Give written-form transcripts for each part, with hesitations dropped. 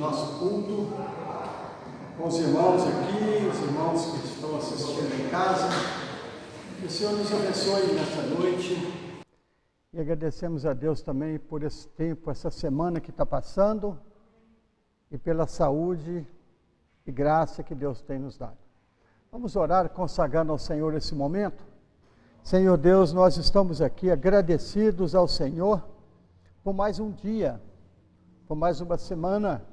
nosso culto, com os irmãos aqui, os irmãos que estão assistindo em casa. Que o Senhor nos abençoe nessa noite. E agradecemos a Deus também por esse tempo, essa semana que está passando, e pela saúde e graça que Deus tem nos dado. Vamos orar consagrando ao Senhor esse momento. Senhor Deus, nós estamos aqui agradecidos ao Senhor por mais um dia, por mais uma semana,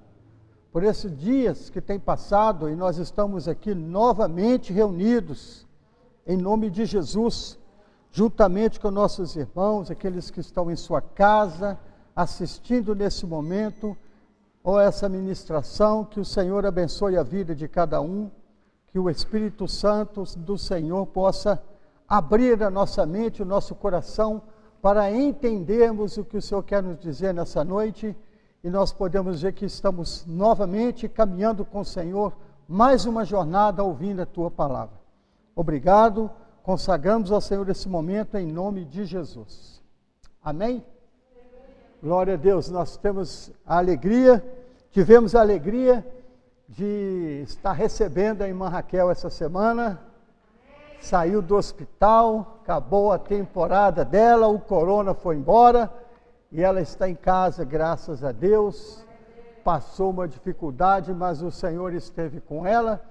por esses dias que têm passado, e nós estamos aqui novamente reunidos, em nome de Jesus, juntamente com nossos irmãos, aqueles que estão em sua casa, assistindo nesse momento, ou essa ministração, que o Senhor abençoe a vida de cada um, que o Espírito Santo do Senhor possa abrir a nossa mente, o nosso coração, para entendermos o que o Senhor quer nos dizer nessa noite, e nós podemos ver que estamos novamente caminhando com o Senhor, mais uma jornada ouvindo a Tua Palavra. Obrigado, consagramos ao Senhor esse momento em nome de Jesus. Amém? Glória a Deus, nós tivemos a alegria de estar recebendo a irmã Raquel essa semana. Saiu do hospital, acabou a temporada dela, o corona foi embora, e ela está em casa, graças a Deus. Passou uma dificuldade, mas o Senhor esteve com ela,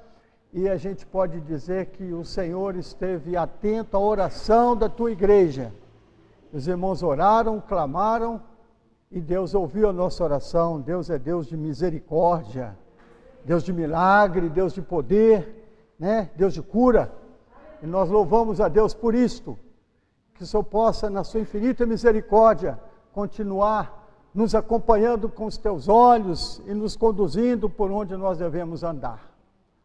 e a gente pode dizer que o Senhor esteve atento à oração da tua igreja. Os irmãos oraram, clamaram, e Deus ouviu a nossa oração. Deus é Deus de misericórdia, Deus de milagre, Deus de poder, né? Deus de cura. E nós louvamos a Deus por isto, que o Senhor possa, na sua infinita misericórdia, continuar nos acompanhando com os teus olhos e nos conduzindo por onde nós devemos andar.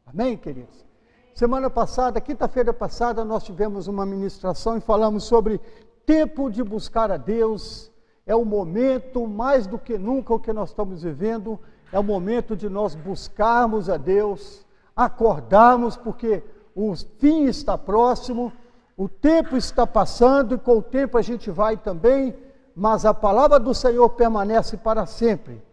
Amém, queridos? Semana passada, quinta-feira passada, nós tivemos uma ministração e falamos sobre tempo de buscar a Deus. É o momento, mais do que nunca, o que nós estamos vivendo, é o momento de nós buscarmos a Deus, acordarmos, porque o fim está próximo, o tempo está passando, e com o tempo a gente vai também, mas a palavra do Senhor permanece para sempre.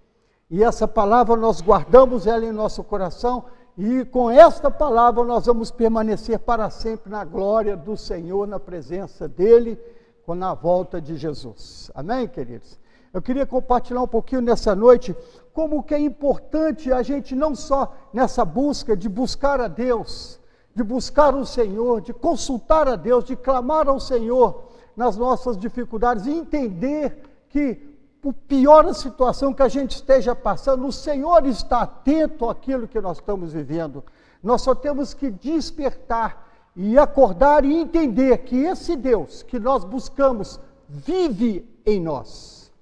E essa palavra nós guardamos ela em nosso coração, e com esta palavra nós vamos permanecer para sempre na glória do Senhor, na presença dEle, na volta de Jesus. Amém, queridos? Eu queria compartilhar um pouquinho nessa noite, como que é importante a gente não só nessa busca de buscar a Deus, de buscar o Senhor, de consultar a Deus, de clamar ao Senhor nas nossas dificuldades, e entender que, por pior a situação que a gente esteja passando, o Senhor está atento àquilo que nós estamos vivendo. Nós só temos que despertar e acordar e entender que esse Deus que nós buscamos vive em nós,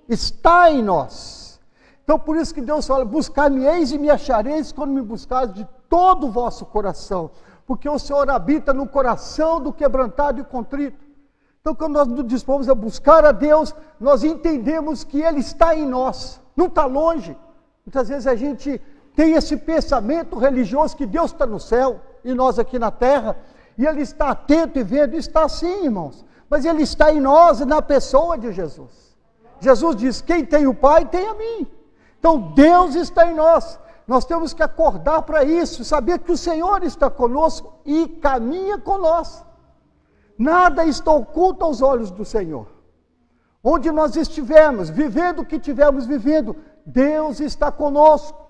está em nós. Então por isso que Deus fala: buscar-me-eis e me achareis quando me buscares de todo o vosso coração, porque o Senhor habita no coração do quebrantado e contrito. Então quando nós nos dispomos a buscar a Deus, nós entendemos que Ele está em nós, não está longe. Muitas vezes a gente tem esse pensamento religioso que Deus está no céu e nós aqui na terra, e Ele está atento e vendo. Está sim, irmãos, mas Ele está em nós, na pessoa de Jesus. Jesus diz: quem tem o Pai tem a mim. Então Deus está em nós. Nós temos que acordar para isso, saber que o Senhor está conosco e caminha com nós. Nada está oculto aos olhos do Senhor. Onde nós estivermos, vivendo o que estivermos vivendo, Deus está conosco.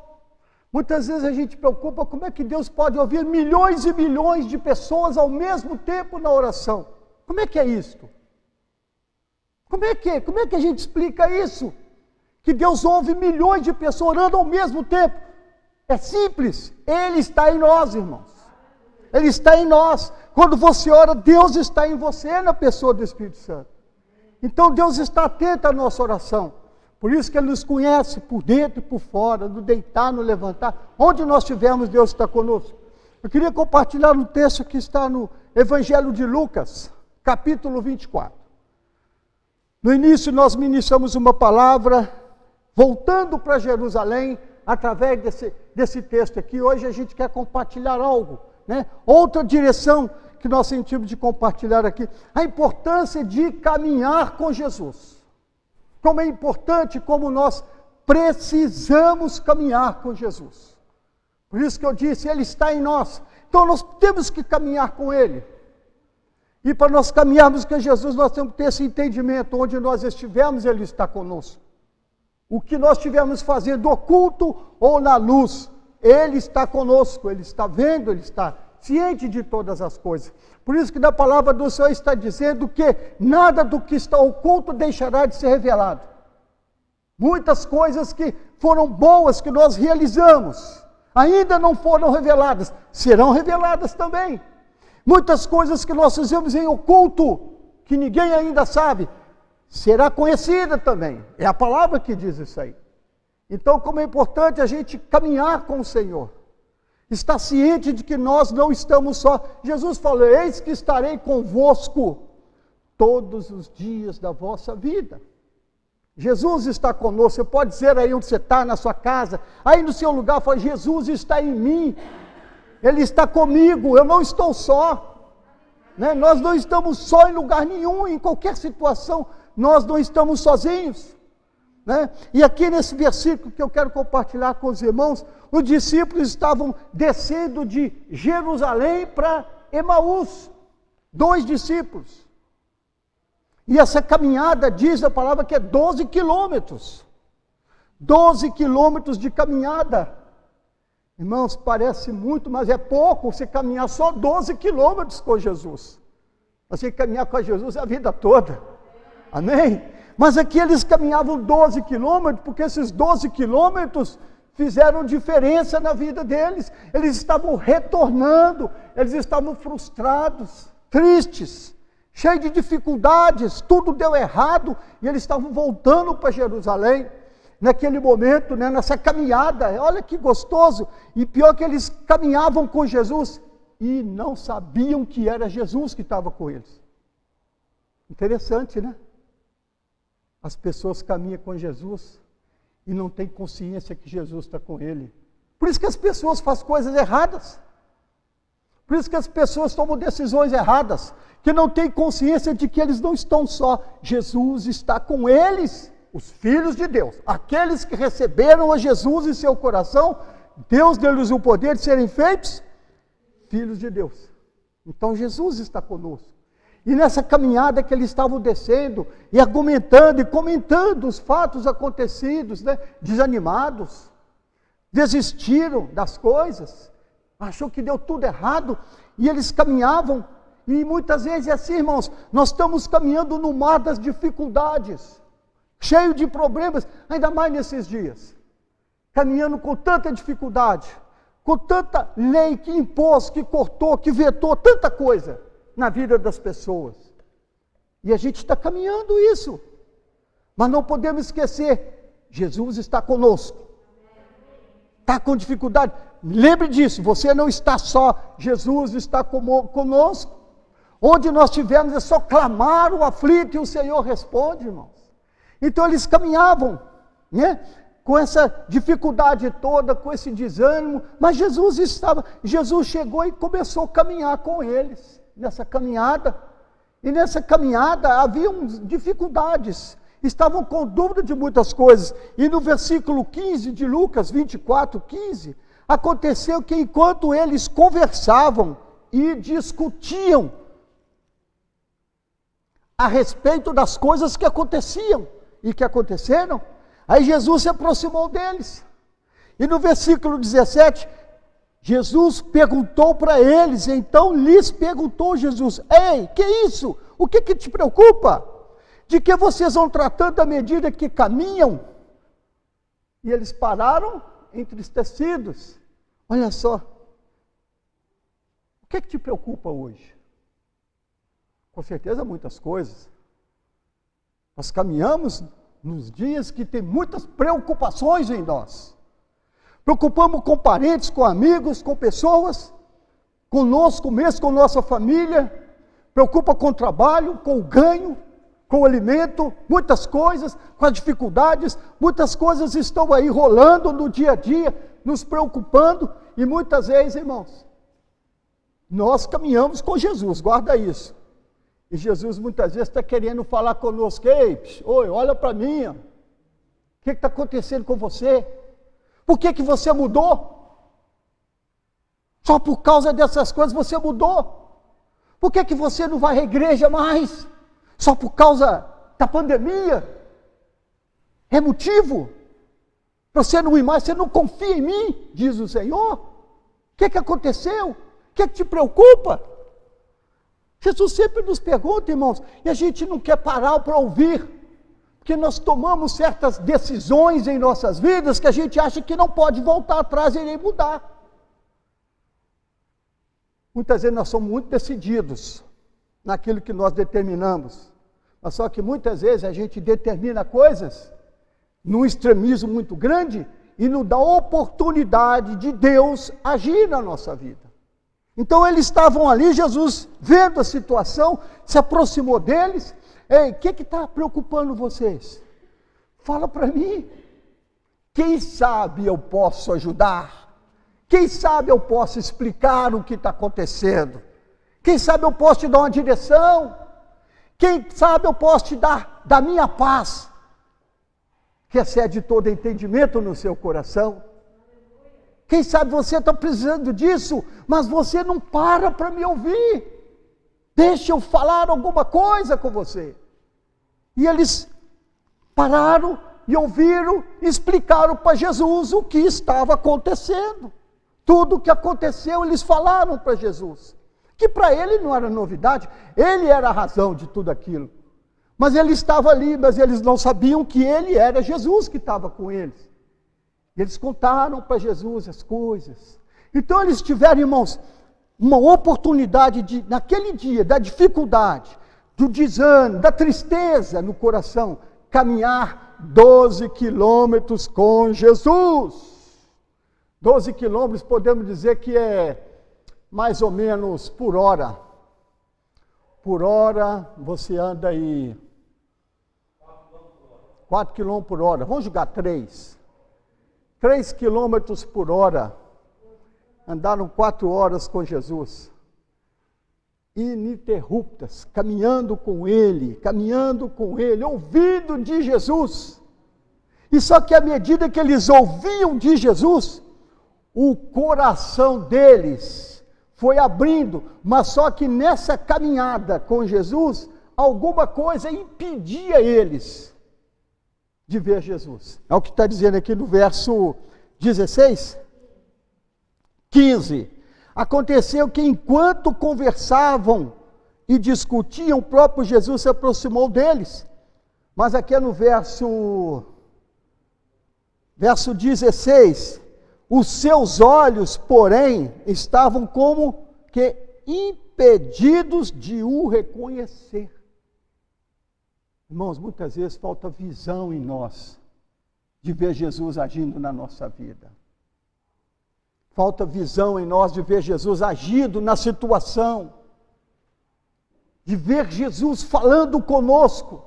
Muitas vezes a gente preocupa como é que Deus pode ouvir milhões e milhões de pessoas ao mesmo tempo na oração. Como é que é isto? Como é que a gente explica isso? Que Deus ouve milhões de pessoas orando ao mesmo tempo. É simples, Ele está em nós, irmãos. Ele está em nós. Quando você ora, Deus está em você, na pessoa do Espírito Santo. Então Deus está atento à nossa oração. Por isso que Ele nos conhece por dentro e por fora, no deitar, no levantar. Onde nós estivermos, Deus está conosco. Eu queria compartilhar um texto que está no Evangelho de Lucas, capítulo 24. No início nós ministramos uma palavra, voltando para Jerusalém, através desse texto aqui. Hoje a gente quer compartilhar algo, né? Outra direção que nós sentimos de compartilhar aqui, a importância de caminhar com Jesus. Como é importante, como nós precisamos caminhar com Jesus. Por isso que eu disse, Ele está em nós. Então nós temos que caminhar com Ele. E para nós caminharmos com Jesus, nós temos que ter esse entendimento. Onde nós estivermos, Ele está conosco. O que nós estivermos fazendo oculto ou na luz, Ele está conosco, Ele está vendo, Ele está ciente de todas as coisas. Por isso que na palavra do Senhor está dizendo que nada do que está oculto deixará de ser revelado. Muitas coisas que foram boas, que nós realizamos, ainda não foram reveladas, serão reveladas também. Muitas coisas que nós fizemos em oculto, que ninguém ainda sabe, será conhecida também. É a palavra que diz isso aí. Então, como é importante a gente caminhar com o Senhor, estar ciente de que nós não estamos só. Jesus falou, eis que estarei convosco todos os dias da vossa vida. Jesus está conosco. Você pode dizer aí onde você está, na sua casa, aí no seu lugar, fala, Jesus está em mim, Ele está comigo, eu não estou só, né? Nós não estamos só em lugar nenhum, em qualquer situação, nós não estamos sozinhos, né? E aqui nesse versículo que eu quero compartilhar com os irmãos, os discípulos estavam descendo de Jerusalém para Emaús, 2 discípulos. E essa caminhada, diz a palavra, que é 12 quilômetros. 12 quilômetros de caminhada. Irmãos, parece muito, mas é pouco você caminhar só 12 quilômetros com Jesus. Você caminhar com Jesus a vida toda. Amém? Mas aqui eles caminhavam 12 quilômetros, porque esses 12 quilômetros fizeram diferença na vida deles. Eles estavam retornando, eles estavam frustrados, tristes, cheios de dificuldades, tudo deu errado, e eles estavam voltando para Jerusalém, naquele momento, né, nessa caminhada. Olha que gostoso, e pior que eles caminhavam com Jesus, e não sabiam que era Jesus que estava com eles. Interessante, né? As pessoas caminham com Jesus, e não têm consciência que Jesus está com ele. Por isso que as pessoas fazem coisas erradas. Por isso que as pessoas tomam decisões erradas, que não têm consciência de que eles não estão só. Jesus está com eles, os filhos de Deus. Aqueles que receberam a Jesus em seu coração, Deus deu-lhes o poder de serem feitos filhos de Deus. Então Jesus está conosco. E nessa caminhada que eles estavam descendo, e argumentando, e comentando os fatos acontecidos, né? Desanimados, desistiram das coisas, achou que deu tudo errado, e eles caminhavam, e muitas vezes é assim, irmãos, nós estamos caminhando no mar das dificuldades, cheio de problemas, ainda mais nesses dias, caminhando com tanta dificuldade, com tanta lei que impôs, que cortou, que vetou, tanta coisa na vida das pessoas, e a gente está caminhando isso, mas não podemos esquecer, Jesus está conosco, está com dificuldade, lembre disso, você não está só, Jesus está conosco, onde nós estivermos é só clamar o aflito e o Senhor responde, irmãos. Então eles caminhavam, né, com essa dificuldade toda, com esse desânimo, mas Jesus chegou e começou a caminhar com eles, nessa caminhada, e nessa caminhada haviam dificuldades, estavam com dúvida de muitas coisas, e no versículo 15 de Lucas 24:15, aconteceu que enquanto eles conversavam e discutiam a respeito das coisas que aconteciam e que aconteceram, aí Jesus se aproximou deles, e no versículo 17, Jesus perguntou para eles, então lhes perguntou Jesus, ei, que é isso? O que te preocupa? De que vocês vão tratando à medida que caminham? E eles pararam entristecidos. Olha só, o que te preocupa hoje? Com certeza muitas coisas. Nós caminhamos nos dias que tem muitas preocupações em nós. Preocupamos com parentes, com amigos, com pessoas, conosco mesmo, com nossa família, preocupa com o trabalho, com o ganho, com o alimento, muitas coisas, com as dificuldades, muitas coisas estão aí rolando no dia a dia, nos preocupando, e muitas vezes, irmãos, nós caminhamos com Jesus, guarda isso, e Jesus muitas vezes está querendo falar conosco, ei, oi, olha para mim, O que está acontecendo com você? Por que você mudou? Só por causa dessas coisas você mudou? Por que você não vai à igreja mais? Só por causa da pandemia? É motivo para você não ir mais? Você não confia em mim, diz o Senhor? O que aconteceu? O que te preocupa? Jesus sempre nos pergunta, irmãos, e a gente não quer parar para ouvir, porque nós tomamos certas decisões em nossas vidas que a gente acha que não pode voltar atrás e nem mudar. Muitas vezes nós somos muito decididos naquilo que nós determinamos, mas só que muitas vezes a gente determina coisas num extremismo muito grande e não dá oportunidade de Deus agir na nossa vida. Então eles estavam ali, Jesus, vendo a situação, se aproximou deles. Ei, o que está preocupando vocês? Fala para mim. Quem sabe eu posso ajudar? Quem sabe eu posso explicar o que está acontecendo? Quem sabe eu posso te dar uma direção? Quem sabe eu posso te dar da minha paz, que excede todo entendimento no seu coração? Quem sabe você está precisando disso, mas você não para me ouvir. Deixa eu falar alguma coisa com você. E eles pararam e ouviram, explicaram para Jesus o que estava acontecendo. Tudo o que aconteceu, eles falaram para Jesus. Que para ele não era novidade, ele era a razão de tudo aquilo. Mas ele estava ali, mas eles não sabiam que ele era Jesus que estava com eles. Eles contaram para Jesus as coisas. Então eles tiveram, irmãos, uma oportunidade de, naquele dia, da dificuldade, do desânimo, da tristeza no coração, caminhar 12 quilômetros com Jesus. 12 quilômetros podemos dizer que é mais ou menos por hora. Por hora você anda aí 4 quilômetros por hora. Vamos jogar 3. 3 quilômetros por hora, andaram 4 horas com Jesus, ininterruptas, caminhando com Ele, ouvindo de Jesus. E só que à medida que eles ouviam de Jesus, o coração deles foi abrindo, mas só que nessa caminhada com Jesus, alguma coisa impedia eles de ver Jesus. É o que está dizendo aqui no verso 16, 15. Aconteceu que enquanto conversavam e discutiam, o próprio Jesus se aproximou deles. Mas aqui é no verso 16, os seus olhos, porém, estavam como que impedidos de o reconhecer. Irmãos, muitas vezes falta visão em nós, de ver Jesus agindo na nossa vida. Falta visão em nós de ver Jesus agindo na situação, de ver Jesus falando conosco,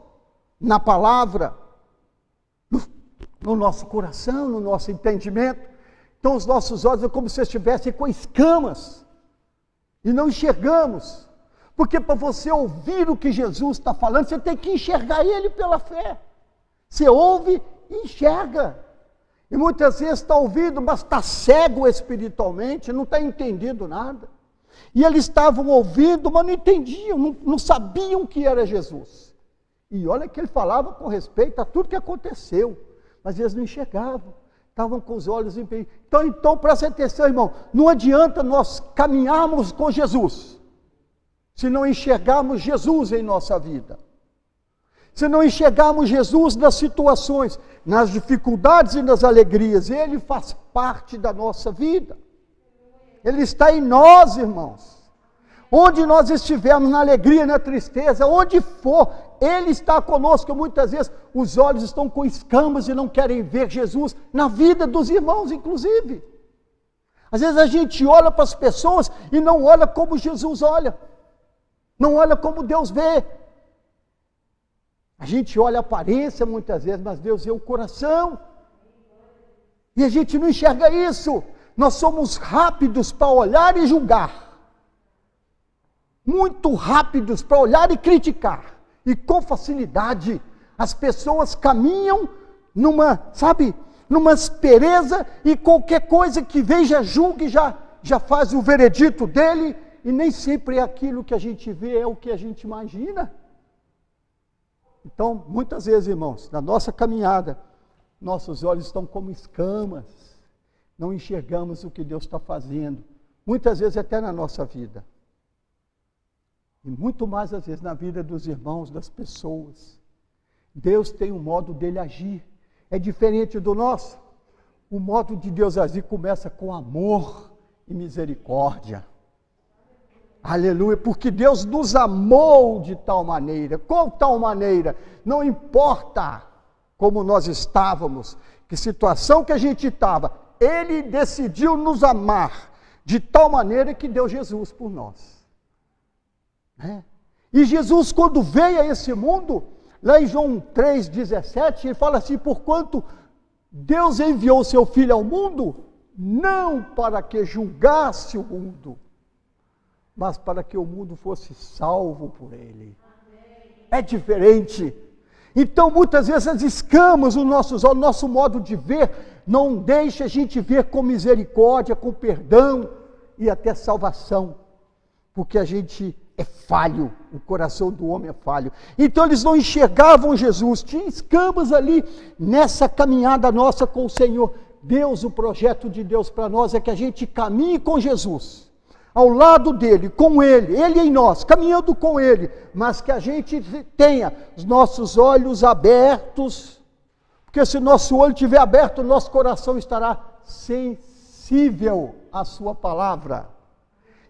na palavra, no nosso coração, no nosso entendimento. Então os nossos olhos é como se estivessem com escamas, e não enxergamos. Porque para você ouvir o que Jesus está falando, você tem que enxergar Ele pela fé. Você ouve e enxerga. E muitas vezes está ouvindo, mas está cego espiritualmente, não está entendendo nada. E eles estavam ouvindo, mas não entendiam, não sabiam que era Jesus. E olha que ele falava com respeito a tudo que aconteceu, mas eles não enxergavam. Estavam com os olhos impedidos. Então presta atenção, irmão, não adianta nós caminharmos com Jesus, se não enxergarmos Jesus em nossa vida, se não enxergarmos Jesus nas situações, nas dificuldades e nas alegrias. Ele faz parte da nossa vida, Ele está em nós, irmãos. Onde nós estivermos, na alegria, na tristeza, onde for, Ele está conosco. Muitas vezes os olhos estão com escamas e não querem ver Jesus na vida dos irmãos, inclusive. Às vezes a gente olha para as pessoas e não olha como Jesus olha, não olha como Deus vê. A gente olha a aparência muitas vezes, mas Deus vê o coração. E a gente não enxerga isso. Nós somos rápidos para olhar e julgar. Muito rápidos para olhar e criticar. E com facilidade as pessoas caminham numa aspereza, e qualquer coisa que vem já julga e já faz o veredito dele, e nem sempre aquilo que a gente vê é o que a gente imagina. Então, muitas vezes, irmãos, na nossa caminhada, nossos olhos estão como escamas, não enxergamos o que Deus está fazendo, muitas vezes até na nossa vida, e muito mais às vezes na vida dos irmãos, das pessoas. Deus tem um modo dele agir, é diferente do nosso. O modo de Deus agir começa com amor e misericórdia. Aleluia, porque Deus nos amou de tal maneira. Qual tal maneira? Não importa como nós estávamos, que situação que a gente estava, Ele decidiu nos amar de tal maneira que deu Jesus por nós. E Jesus, quando veio a esse mundo, lá em João 3,17, ele fala assim: porquanto Deus enviou seu Filho ao mundo, não para que julgasse o mundo, mas para que o mundo fosse salvo por ele. É diferente. Então, muitas vezes as escamas, os nossos olhos, o nosso modo de ver, não deixa a gente ver com misericórdia, com perdão e até salvação, porque a gente é falho, o coração do homem é falho. Então eles não enxergavam Jesus, tinha escamas ali nessa caminhada nossa com o Senhor. Deus, o projeto de Deus para nós é que a gente caminhe com Jesus, ao lado dele, com ele em nós, caminhando com ele, mas que a gente tenha os nossos olhos abertos, porque se nosso olho estiver aberto, o nosso coração estará sensível à sua palavra.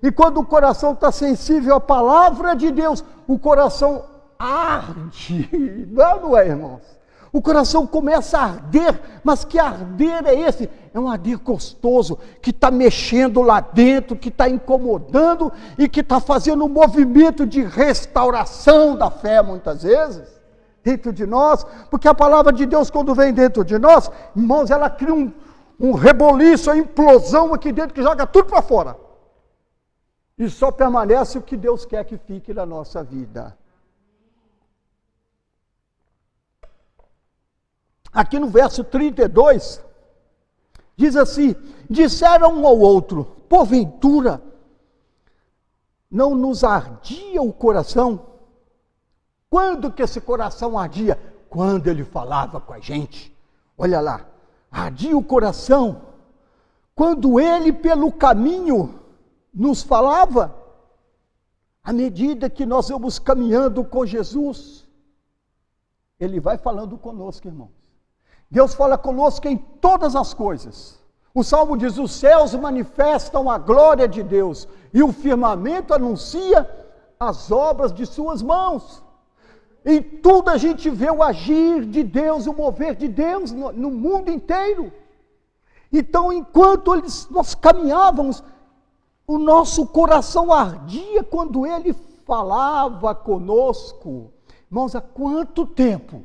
E quando o coração está sensível à palavra de Deus, o coração arde, não é, irmãos? O coração começa a arder, mas que arder é esse? É um arder gostoso, que está mexendo lá dentro, que está incomodando e que está fazendo um movimento de restauração da fé, muitas vezes, dentro de nós, porque a palavra de Deus, quando vem dentro de nós, irmãos, ela cria um reboliço, uma implosão aqui dentro, que joga tudo para fora. E só permanece o que Deus quer que fique na nossa vida. Aqui no verso 32, diz assim: disseram um ao outro, porventura, não nos ardia o coração? Quando que esse coração ardia? Quando ele falava com a gente. Olha lá, ardia o coração, quando ele pelo caminho nos falava. À medida que nós vamos caminhando com Jesus, Ele vai falando conosco, irmãos. Deus fala conosco em todas as coisas. O Salmo diz: os céus manifestam a glória de Deus, e o firmamento anuncia as obras de suas mãos. Em tudo a gente vê o agir de Deus, o mover de Deus no mundo inteiro. Então, enquanto nós caminhávamos, o nosso coração ardia quando Ele falava conosco. Irmãos, há quanto tempo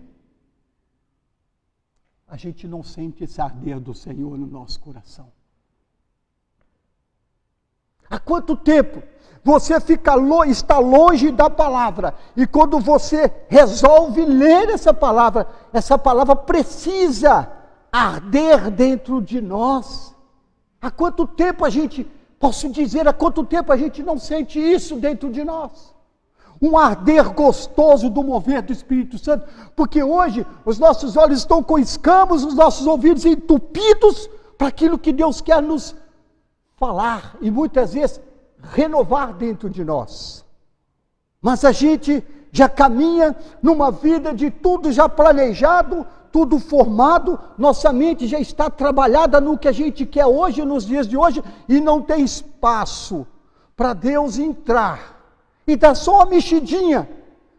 a gente não sente esse arder do Senhor no nosso coração? Há quanto tempo você está longe da palavra, e quando você resolve ler essa palavra precisa arder dentro de nós? Há quanto tempo há quanto tempo a gente não sente isso dentro de nós? Um arder gostoso do mover do Espírito Santo, porque hoje os nossos olhos estão com escamas, os nossos ouvidos entupidos para aquilo que Deus quer nos falar e muitas vezes renovar dentro de nós. Mas a gente já caminha numa vida de tudo já planejado, tudo formado, nossa mente já está trabalhada no que a gente quer hoje, nos dias de hoje, e não tem espaço para Deus entrar e dar só uma mexidinha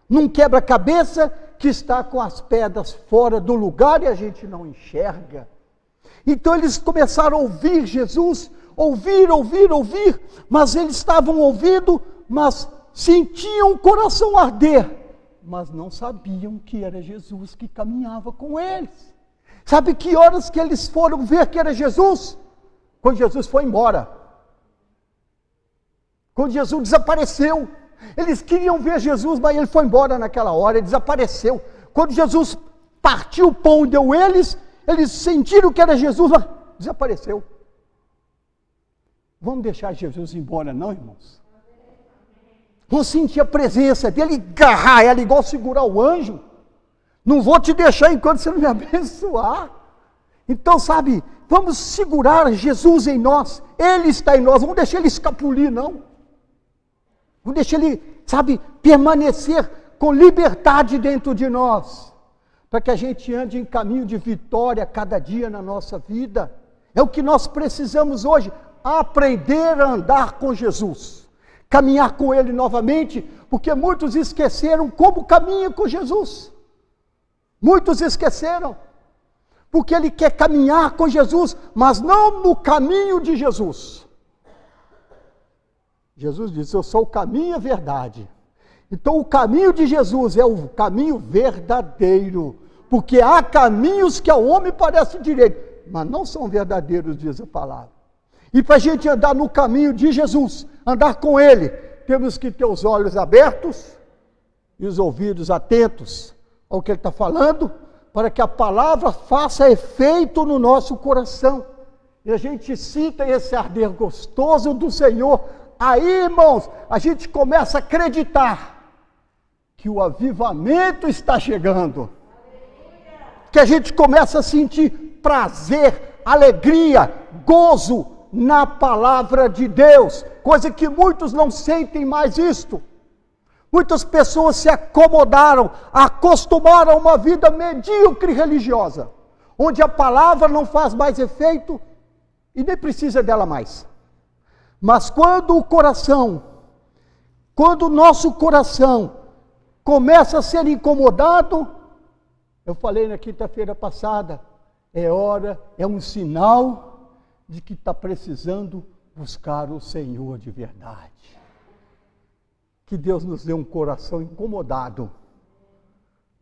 num quebra-cabeça que está com as pedras fora do lugar e a gente não enxerga. Então eles começaram a ouvir Jesus, ouvir, mas eles estavam ouvindo, mas sentiam o coração arder, mas não sabiam que era Jesus que caminhava com eles. Sabe que horas que eles foram ver que era Jesus? Quando Jesus foi embora. Quando Jesus desapareceu. Eles queriam ver Jesus, mas ele foi embora naquela hora, ele desapareceu. Quando Jesus partiu o pão e deu eles sentiram que era Jesus, mas desapareceu. Vamos deixar Jesus embora não, irmãos? Vamos sentir a presença dele, agarrar ela igual segurar o anjo. Não vou te deixar enquanto você não me abençoar. Então, sabe, vamos segurar Jesus em nós. Ele está em nós, vamos deixar ele escapulir, não. Vamos deixar ele, sabe, permanecer com liberdade dentro de nós. Para que a gente ande em caminho de vitória cada dia na nossa vida. É o que nós precisamos hoje, aprender a andar com Jesus. Caminhar com ele novamente, porque muitos esqueceram como caminha com Jesus. Muitos esqueceram, porque ele quer caminhar com Jesus, mas não no caminho de Jesus. Jesus disse, eu sou o caminho e a verdade. Então o caminho de Jesus é o caminho verdadeiro, porque há caminhos que ao homem parecem direito, mas não são verdadeiros, diz a palavra. E para a gente andar no caminho de Jesus, andar com ele, temos que ter os olhos abertos e os ouvidos atentos ao que ele está falando, para que a palavra faça efeito no nosso coração. E a gente sinta esse arder gostoso do Senhor. Aí, irmãos, a gente começa a acreditar que o avivamento está chegando. Que a gente começa a sentir prazer, alegria, gozo na palavra de Deus, coisa que muitos não sentem mais isto. Muitas pessoas se acomodaram, acostumaram a uma vida medíocre religiosa, onde a palavra não faz mais efeito e nem precisa dela mais. Mas quando o nosso coração começa a ser incomodado, eu falei na quinta-feira passada, é um sinal de que está precisando buscar o Senhor de verdade. Que Deus nos dê um coração incomodado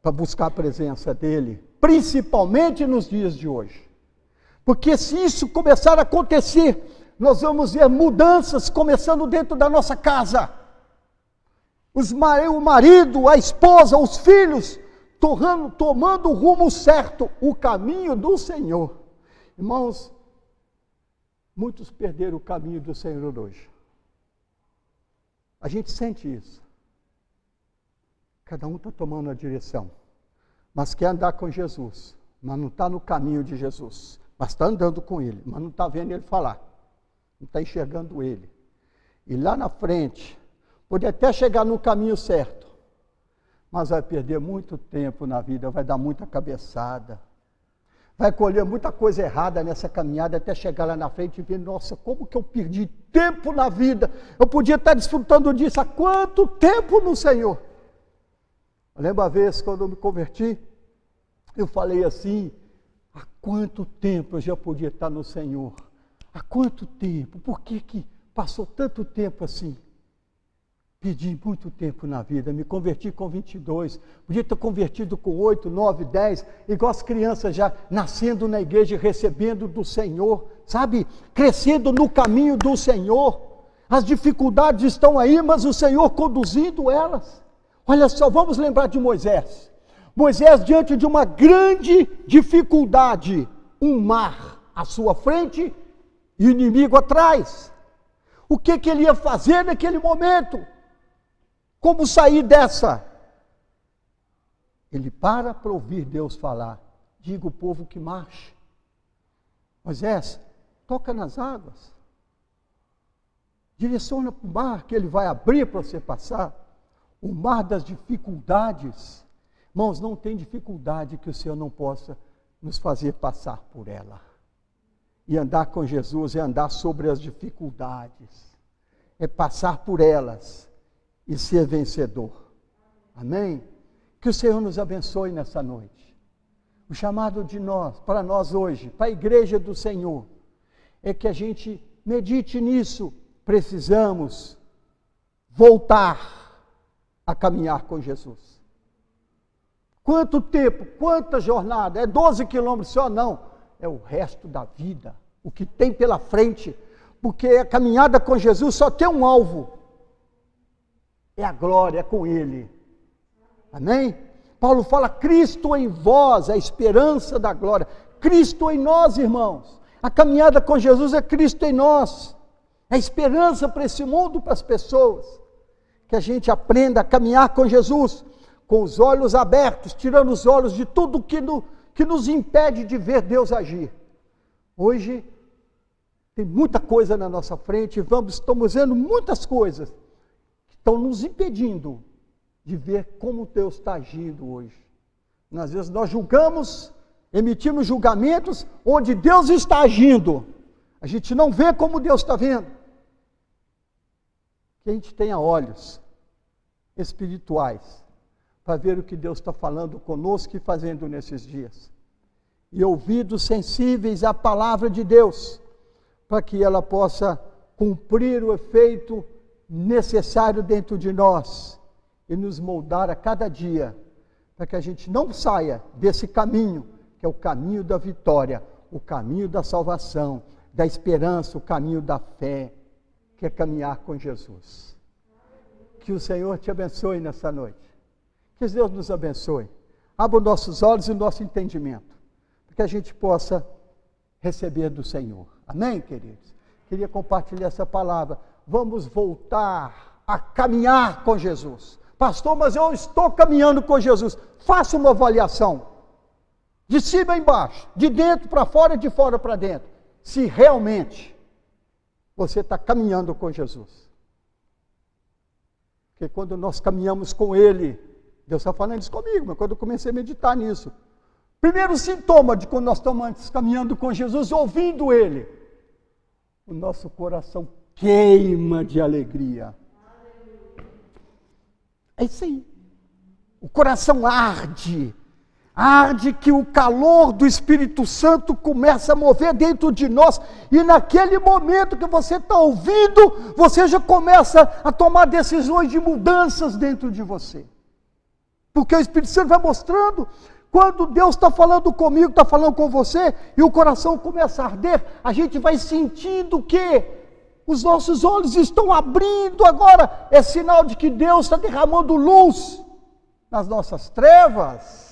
para buscar a presença dEle, principalmente nos dias de hoje. Porque se isso começar a acontecer, nós vamos ver mudanças começando dentro da nossa casa. O marido, a esposa, os filhos, tomando o rumo certo, o caminho do Senhor. Irmãos, muitos perderam o caminho do Senhor hoje. A gente sente isso. Cada um está tomando a direção, mas quer andar com Jesus, mas não está no caminho de Jesus, mas está andando com Ele, mas não está vendo Ele falar, não está enxergando Ele. E lá na frente, pode até chegar no caminho certo, mas vai perder muito tempo na vida, vai dar muita cabeçada, vai colher muita coisa errada nessa caminhada, até chegar lá na frente e ver, nossa, como que eu perdi tempo na vida, eu podia estar desfrutando disso, há quanto tempo no Senhor. Eu lembro uma vez, quando eu me converti, eu falei assim, há quanto tempo eu já podia estar no Senhor, há quanto tempo, por que passou tanto tempo assim? Perdi muito tempo na vida, me converti com 22, podia ter convertido com 8, 9, 10, igual as crianças já nascendo na igreja e recebendo do Senhor, sabe? Crescendo no caminho do Senhor. As dificuldades estão aí, mas o Senhor conduzindo elas. Olha só, vamos lembrar de Moisés. Moisés, diante de uma grande dificuldade, um mar à sua frente e o inimigo atrás. O que ele ia fazer naquele momento? Como sair dessa? Ele para ouvir Deus falar. Diga o povo que marche. Moisés, toca nas águas. Direciona para o mar que ele vai abrir para você passar. O mar das dificuldades. Irmãos, não tem dificuldade que o Senhor não possa nos fazer passar por ela. E andar com Jesus é andar sobre as dificuldades. É passar por elas e ser vencedor. Amém? Que o Senhor nos abençoe nessa noite. O chamado de nós, para nós hoje, para a igreja do Senhor, é que a gente medite nisso. Precisamos voltar a caminhar com Jesus. Quanto tempo, quanta jornada? É 12 quilômetros só? Não. É o resto da vida, o que tem pela frente. Porque a caminhada com Jesus só tem um alvo. É a glória, é com Ele. Amém? Paulo fala: Cristo em vós, a esperança da glória. Cristo em nós, irmãos. A caminhada com Jesus é Cristo em nós. É a esperança para esse mundo, para as pessoas. Que a gente aprenda a caminhar com Jesus, com os olhos abertos, tirando os olhos de tudo que nos impede de ver Deus agir. Hoje tem muita coisa na nossa frente, estamos vendo muitas coisas que estão nos impedindo de ver como Deus está agindo hoje. Às vezes nós julgamos, emitimos julgamentos onde Deus está agindo. A gente não vê como Deus está vendo. Que a gente tenha olhos espirituais para ver o que Deus está falando conosco e fazendo nesses dias. E ouvidos sensíveis à palavra de Deus, para que ela possa cumprir o efeito necessário dentro de nós e nos moldar a cada dia, para que a gente não saia desse caminho, que é o caminho da vitória, o caminho da salvação, da esperança, o caminho da fé, que é caminhar com Jesus. Que o Senhor te abençoe nessa noite. Que Deus nos abençoe. Abra os nossos olhos e o nosso entendimento, para que a gente possa receber do Senhor. Amém, queridos? Queria compartilhar essa palavra. Vamos voltar a caminhar com Jesus. Pastor, mas eu estou caminhando com Jesus. Faça uma avaliação. De cima a embaixo, de dentro para fora e de fora para dentro. Se realmente você está caminhando com Jesus. Porque quando nós caminhamos com Ele, Deus está falando isso comigo, mas quando eu comecei a meditar nisso, primeiro sintoma de quando nós estamos caminhando com Jesus, ouvindo Ele, o nosso coração queima de alegria. É isso aí. O coração arde. Arde que o calor do Espírito Santo começa a mover dentro de nós, e naquele momento que você está ouvindo, você já começa a tomar decisões de mudanças dentro de você, porque o Espírito Santo vai mostrando. Quando Deus está falando comigo, está falando com você, e o coração começa a arder, a gente vai sentindo que os nossos olhos estão abrindo agora, é sinal de que Deus está derramando luz nas nossas trevas.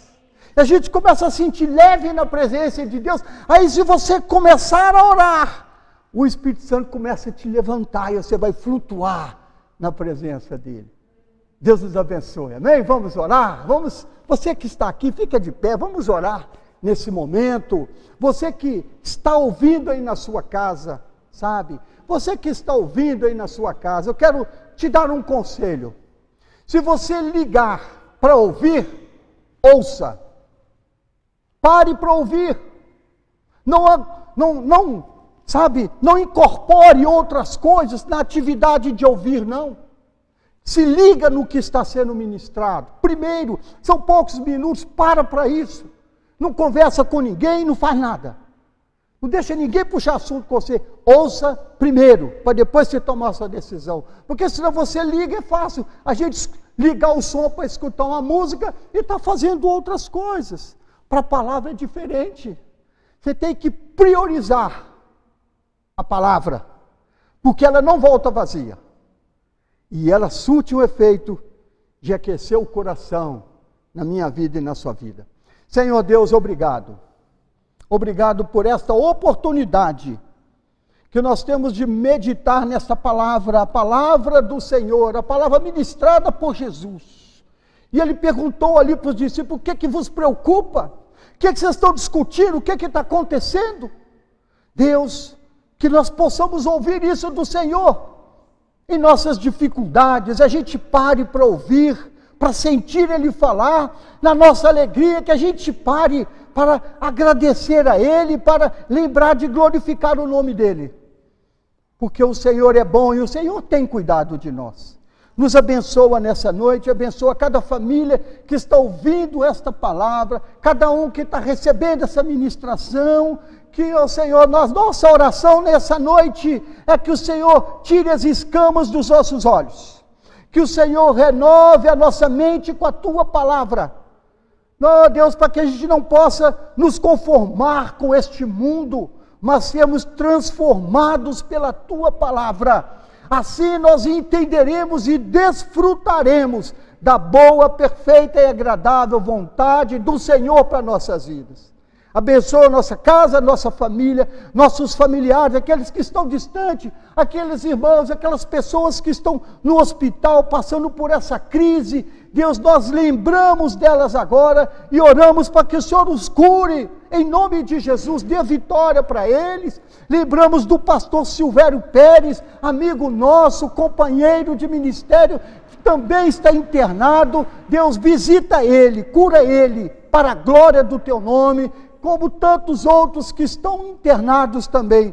A gente começa a sentir leve na presença de Deus. Aí se você começar a orar, o Espírito Santo começa a te levantar e você vai flutuar na presença dele. Deus nos abençoe, amém? Vamos orar? Você que está aqui, fica de pé, vamos orar nesse momento. Você que está ouvindo aí na sua casa, sabe? Você que está ouvindo aí na sua casa, eu quero te dar um conselho. Se você ligar para ouvir, ouça. Pare para ouvir. Não incorpore outras coisas na atividade de ouvir, não. Se liga no que está sendo ministrado. Primeiro, são poucos minutos, para isso. Não conversa com ninguém, não faz nada. Não deixa ninguém puxar assunto com você. Ouça primeiro, para depois você tomar a sua decisão. Porque senão você liga, é fácil a gente ligar o som para escutar uma música e está fazendo outras coisas. Para a palavra é diferente. Você tem que priorizar a palavra, porque ela não volta vazia. E ela surte o efeito de aquecer o coração na minha vida e na sua vida. Senhor Deus, obrigado. Obrigado por esta oportunidade que nós temos de meditar nessa palavra, a palavra do Senhor, a palavra ministrada por Jesus. E ele perguntou ali para os discípulos: o que vos preocupa? O que vocês estão discutindo? O que está acontecendo? Deus, que nós possamos ouvir isso do Senhor. Em nossas dificuldades, a gente pare para ouvir, para sentir Ele falar. Na nossa alegria, que a gente pare para agradecer a Ele, para lembrar de glorificar o nome dEle. Porque o Senhor é bom e o Senhor tem cuidado de nós. Nos abençoa nessa noite, abençoa cada família que está ouvindo esta palavra, cada um que está recebendo essa ministração, que, ó Senhor, nossa oração nessa noite é que o Senhor tire as escamas dos nossos olhos, que o Senhor renove a nossa mente com a Tua palavra, ó Deus, para que a gente não possa nos conformar com este mundo, mas sermos transformados pela Tua palavra. Assim nós entenderemos e desfrutaremos da boa, perfeita e agradável vontade do Senhor para nossas vidas. Abençoa a nossa casa, a nossa família, nossos familiares, aqueles que estão distantes, aqueles irmãos, aquelas pessoas que estão no hospital passando por essa crise. Deus, nós lembramos delas agora e oramos para que o Senhor os cure, em nome de Jesus, dê vitória para eles. Lembramos do pastor Silvério Pérez, amigo nosso, companheiro de ministério, que também está internado. Deus, visita ele, cura ele, para a glória do teu nome, como tantos outros que estão internados também.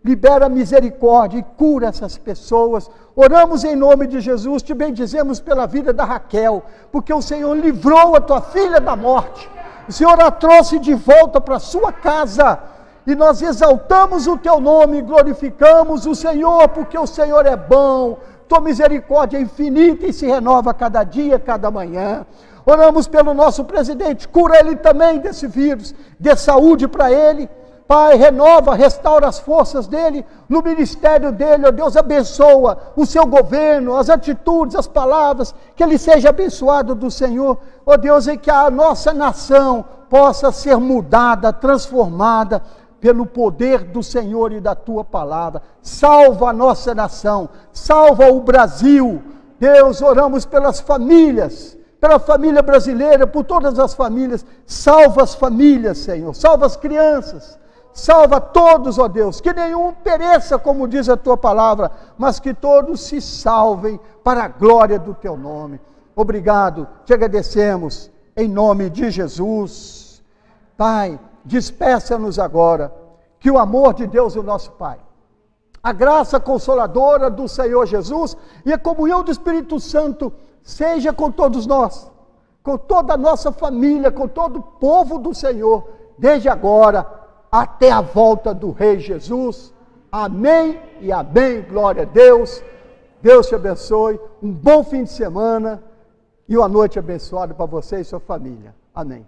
Libera misericórdia e cura essas pessoas. Oramos em nome de Jesus, te bendizemos pela vida da Raquel, porque o Senhor livrou a tua filha da morte. O Senhor a trouxe de volta para a sua casa. E nós exaltamos o teu nome, glorificamos o Senhor, porque o Senhor é bom. Tua misericórdia é infinita e se renova cada dia, cada manhã. Oramos pelo nosso presidente, cura ele também desse vírus, dê saúde para ele. Pai, renova, restaura as forças dele, no ministério dele, ó Deus, abençoa o seu governo, as atitudes, as palavras, que ele seja abençoado do Senhor, ó Deus, e que a nossa nação possa ser mudada, transformada, pelo poder do Senhor e da tua palavra. Salva a nossa nação, salva o Brasil. Deus, oramos pelas famílias, pela família brasileira, por todas as famílias. Salva as famílias, Senhor, salva as crianças, salva todos, ó Deus, que nenhum pereça, como diz a tua palavra, mas que todos se salvem para a glória do teu nome. Obrigado, te agradecemos, em nome de Jesus. Pai, despeça-nos agora, que o amor de Deus, o nosso Pai, a graça consoladora do Senhor Jesus e a comunhão do Espírito Santo seja com todos nós, com toda a nossa família, com todo o povo do Senhor, desde agora até a volta do Rei Jesus. Amém e amém, glória a Deus. Deus te abençoe, um bom fim de semana e uma noite abençoada para você e sua família. Amém.